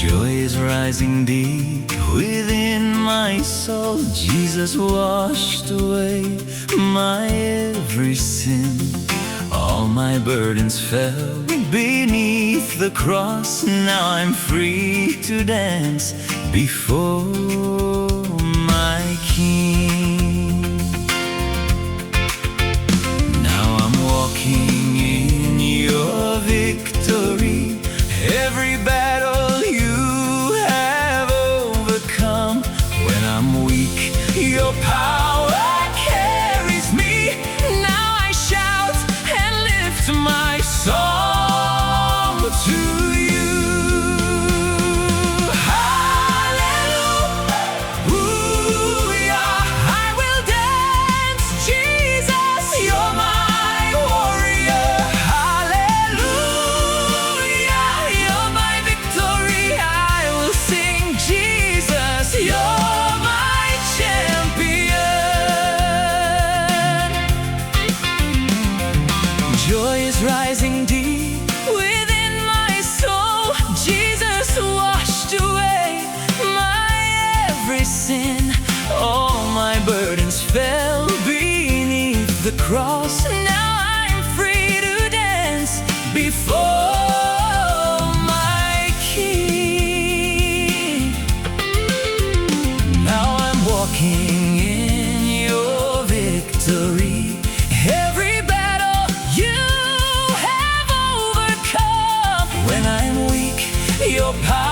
Joy is rising deep within my soul. Jesus washed away my every sin. All my burdens fell beneath the cross. Now I'm free to dance before my King. Now I'm walking in your victory. Every battle you have overcome. When I'm weak, your power carries me. Now I shout and lift my song to you. Hallelujah, I will dance. Jesus, you're my warrior. Hallelujah, you're my victory. I will sing. Jesus, you're my champion. Joy is rising deep within my soul. Jesus washed away my every sin. All my burdens fell beneath the cross. Now I'm free to dance before my King. Now I'm walking in your victory. Every battle you have overcome. When I'm weak, your power